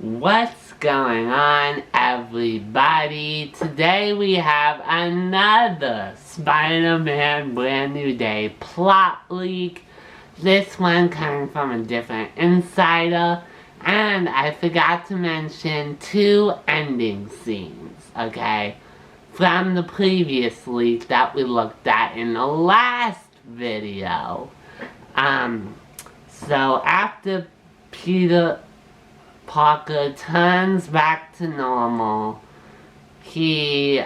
What's going on, everybody? Today we have another Spider-Man Brand New Day plot leak. This one coming from a different insider. And I forgot to mention 2 ending scenes, okay? From the previous leak that we looked at in the last video. So after Peter Parker turns back to normal, he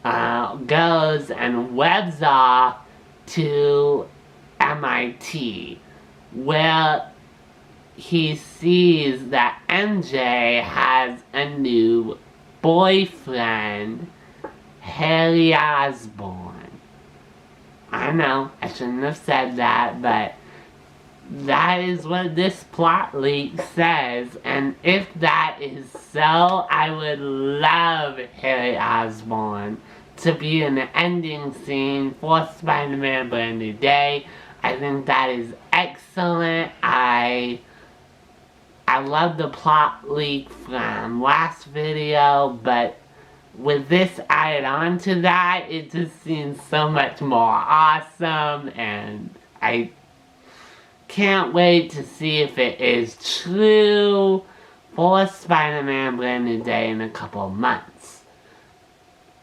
goes and webs off to MIT, where he sees that MJ has a new boyfriend, Harry Osborn. I know, I shouldn't have said that, but that is what this plot leak says, and if that is so, I would love Harry Osborn to be in the ending scene for Spider-Man Brand New Day. I think that is excellent. I love the plot leak from last video, but with this added on to that, it just seems so much more awesome, and I can't wait to see if it is true for Spider-Man Brand New Day in a couple months.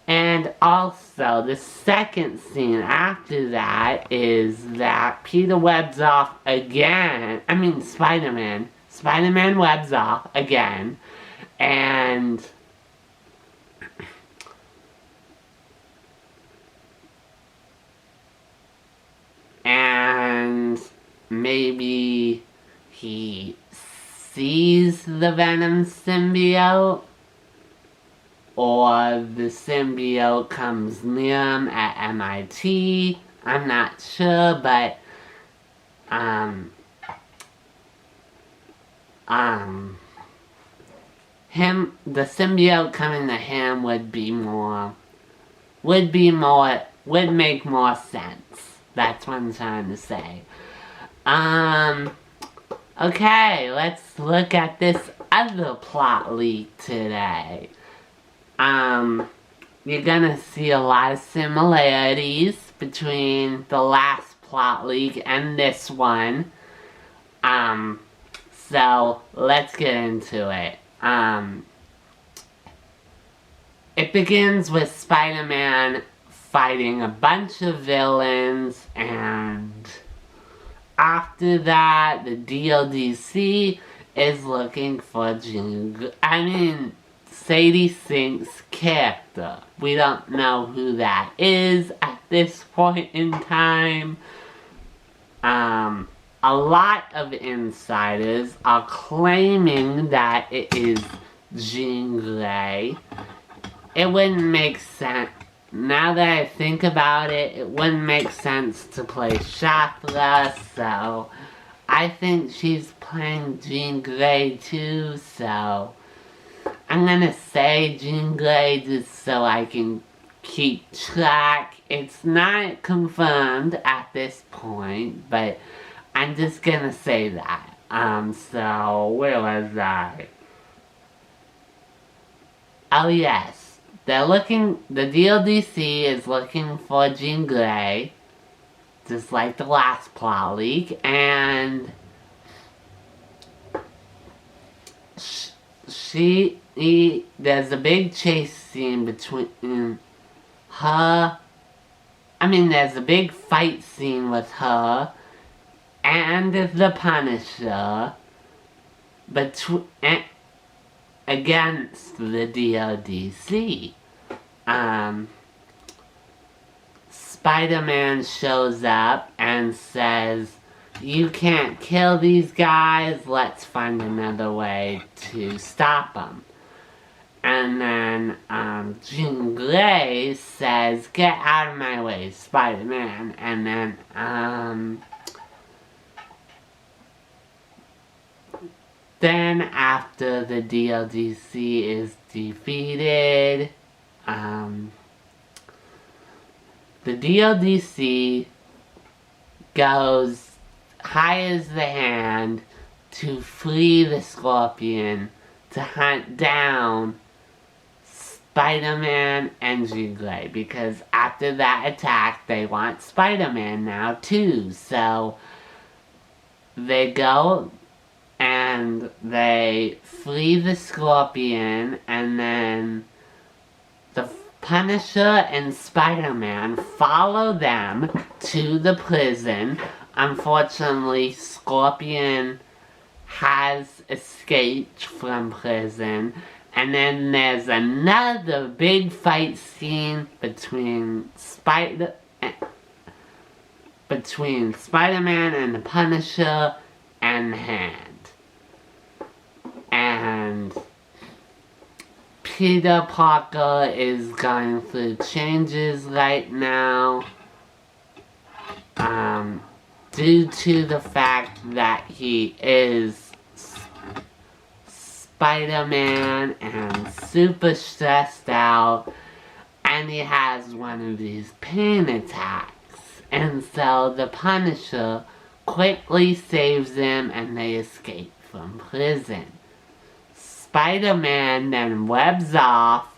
And also, the second scene after that is that Peter webs off again. I mean, Spider-Man webs off again. And maybe he sees the Venom symbiote, or the symbiote comes near him at MIT. I'm not sure, but the symbiote coming to him would make more sense. That's what I'm trying to say. Okay, let's look at this other plot leak today. You're gonna see a lot of similarities between the last plot leak and this one. So let's get into it. It begins with Spider-Man fighting a bunch of villains, and after that, the DLDC is looking for Sadie Sink's character. We don't know who that is at this point in time. A lot of insiders are claiming that it is Jean Grey. It wouldn't make sense. Now that I think about it, it wouldn't make sense to play Shafra, so I think she's playing Jean Grey too, so I'm gonna say Jean Grey just so I can keep track. It's not confirmed at this point, but I'm just gonna say that. So where was I? Oh yes. The DLDC is looking for Jean Grey, just like the last plot leak, and there's a big chase scene between her, there's a big fight scene with her and the Punisher, against the DLDC. Spider-Man shows up and says, "You can't kill these guys, let's find another way to stop them." And then Jean Grey says, "Get out of my way, Spider-Man." And then after the DLDC is defeated, the DLDC hires the Hand to free the Scorpion to hunt down Spider-Man and Jean Grey, because after that attack they want Spider-Man now too. So they go and they flee the Scorpion, and then the Punisher and Spider-Man follow them to the prison. Unfortunately, Scorpion has escaped from prison, and then there's another big fight scene between Spider-Man and the Punisher and Hand. And Peter Parker is going through changes right now, due to the fact that he is Spider-Man and super stressed out, and he has one of these pain attacks. And so the Punisher quickly saves him and they escape from prison. Spider-Man then webs off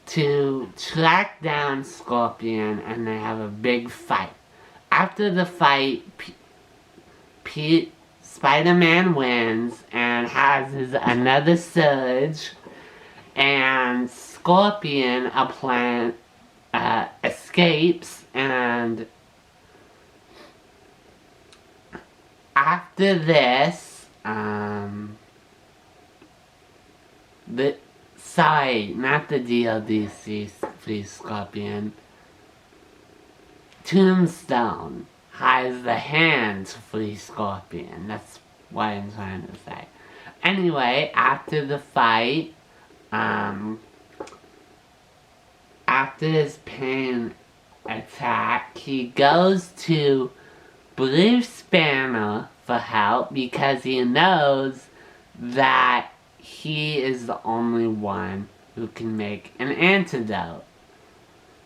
to track down Scorpion, and they have a big fight. After the fight, Spider-Man wins and has another surge, and Scorpion escapes, and after this, sorry, not the DLDC Free Scorpion. Tombstone has the Hand Free Scorpion. That's what I'm trying to say. Anyway, after the fight, after his pain attack, he goes to Bruce Banner for help because he knows that he is the only one who can make an antidote.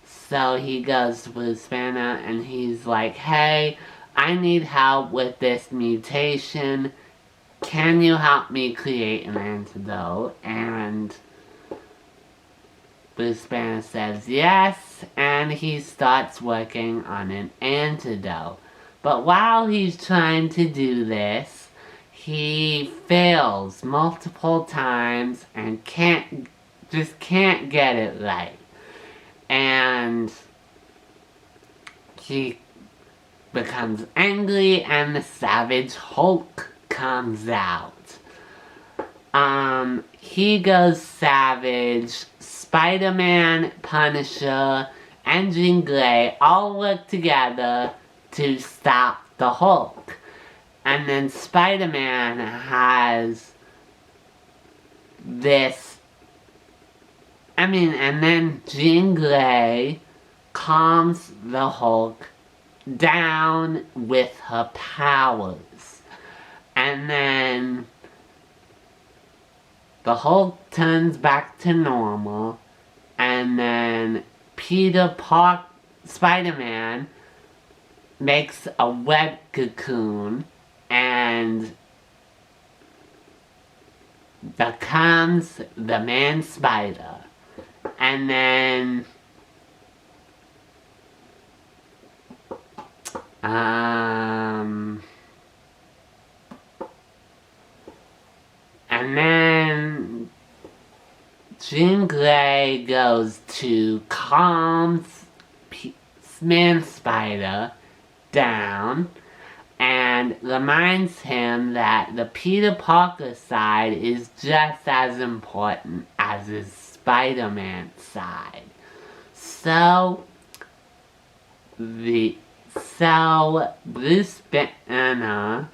So he goes to Bruce Banner and he's like, hey, I need help with this mutation. Can you help me create an antidote? And Bruce Banner says yes, and he starts working on an antidote. But while he's trying to do this, he fails multiple times and just can't get it right. And he becomes angry, and the Savage Hulk comes out. He goes savage. Spider-Man, Punisher, and Jean Grey all work together to stop the Hulk. And then Spider-Man has this... and then Jean Grey calms the Hulk down with her powers. And then the Hulk turns back to normal, and then Spider-Man makes a web cocoon and becomes the Man-Spider. And then Jean Grey goes to calm Man-Spider down and reminds him that the Peter Parker side is just as important as his Spider-Man side. So Bruce Banner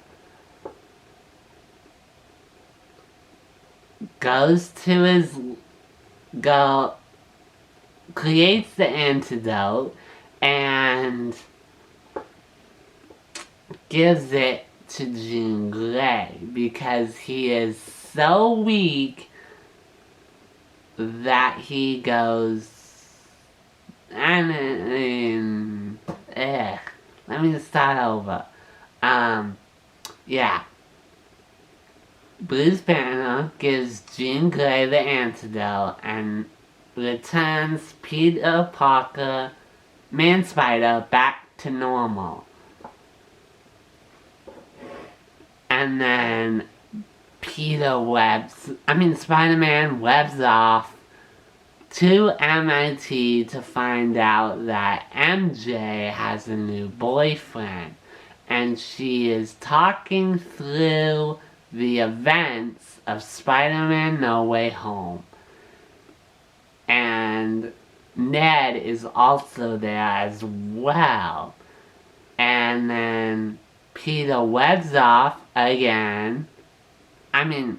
creates the antidote and gives it to Jean Grey because he is so weak that he goes... let me start over. Yeah. Bruce Banner gives Jean Grey the antidote and returns Peter Parker, Man-Spider, back to normal. And then Spider-Man webs off to MIT to find out that MJ has a new boyfriend. And she is talking through the events of Spider-Man No Way Home. And Ned is also there as well. And then Peter webs off again. The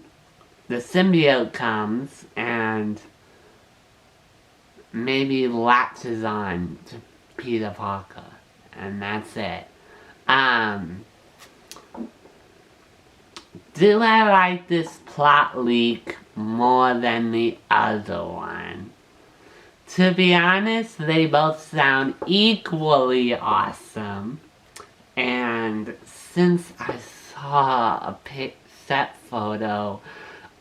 symbiote comes and maybe latches on to Peter Parker. And that's it. Do I like this plot leak more than the other one? To be honest, they both sound equally awesome. And since I saw a set photo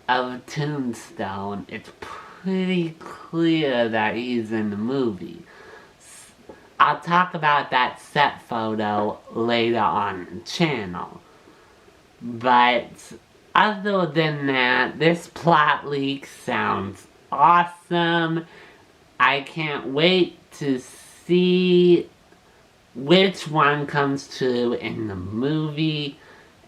of Tombstone, it's pretty clear that he's in the movie. I'll talk about that set photo later on the channel. But other than that, this plot leak sounds awesome. I can't wait to see which one comes true in the movie.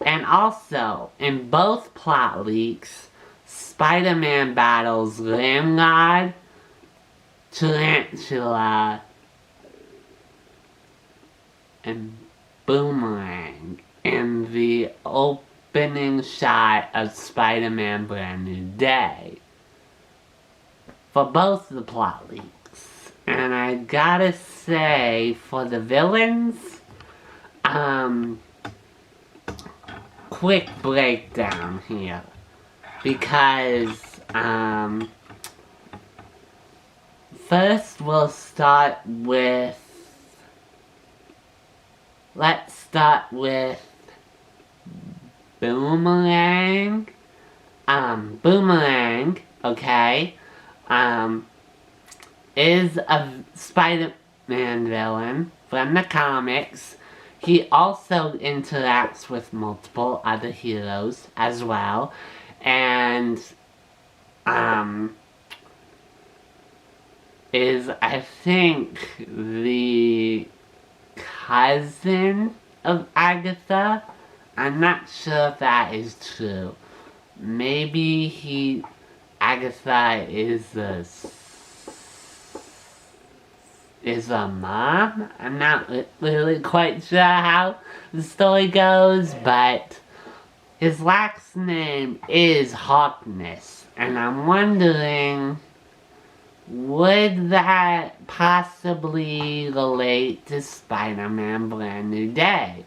And also, in both plot leaks, Spider-Man battles Ramrod, Tarantula, and Boomerang in the opening shot of Spider-Man Brand New Day. For both the plot leaks. And I gotta say, for the villains, quick breakdown here. Because, first we'll start with, let's start with Boomerang. Boomerang, okay, is a Spider-Man villain from the comics. He also interacts with multiple other heroes as well. And, is, I think, the cousin of Agatha. I'm not sure if that is true. Maybe Agatha is a mom? I'm not really quite sure how the story goes, but his last name is Harkness, and I'm wondering, would that possibly relate to Spider-Man Brand New Day?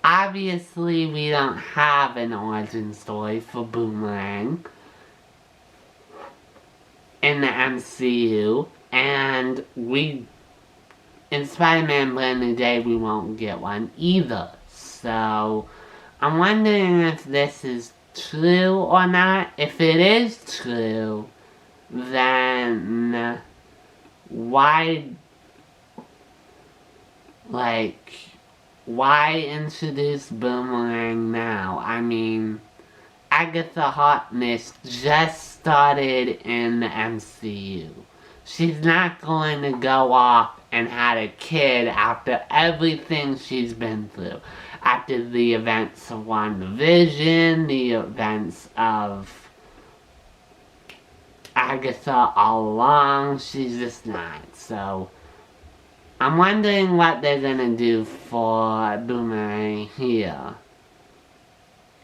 Obviously, we don't have an origin story for Boomerang in the MCU, and in Spider-Man Brand New Day, we won't get one either. So, I'm wondering if this is true or not. If it is true, then why introduce Boomerang now? Agatha Harkness just started in the MCU. She's not going to go off and have a kid after everything she's been through. After the events of WandaVision, the events of Agatha all along, she's just not. So, I'm wondering what they're gonna do for Boomerang here.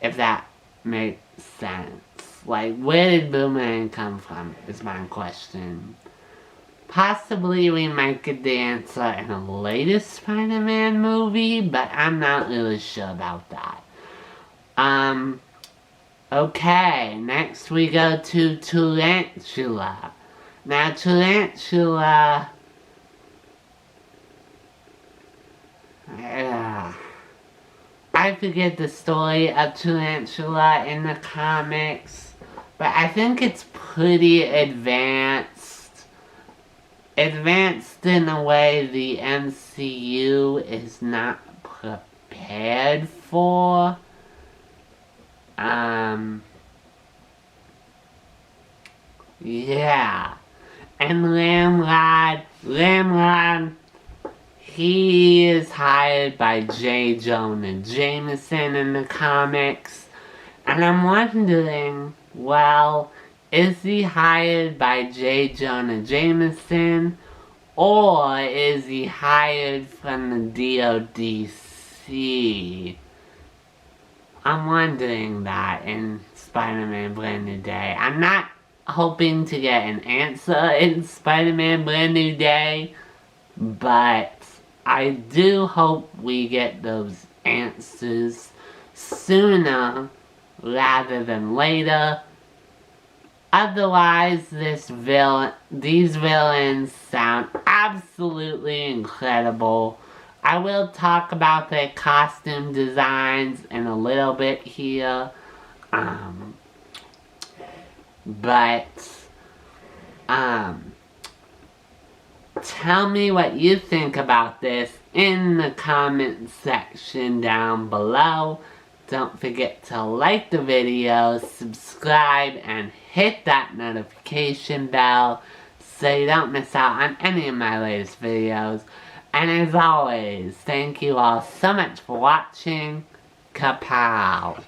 If that makes sense. Where did Boomerang come from, is my question. Possibly we might get the answer in a later Spider-Man movie, but I'm not really sure about that. Okay, next we go to Tarantula. Now, Tarantula, I I forget the story of Tarantula in the comics, but I think it's pretty advanced. Advanced in a way the MCU is not prepared for. Yeah. And Ramrod, he is hired by J. Jonah Jameson in the comics. And I'm wondering, well, is he hired by J. Jonah Jameson? Or is he hired from the DODC? I'm wondering that in Spider-Man Brand New Day. I'm not hoping to get an answer in Spider-Man Brand New Day, but I do hope we get those answers sooner rather than later. Otherwise, these villains sound absolutely incredible. I will talk about their costume designs in a little bit here. Tell me what you think about this in the comment section down below. Don't forget to like the video, subscribe, and hit that notification bell so you don't miss out on any of my latest videos. And as always, thank you all so much for watching. Kapow!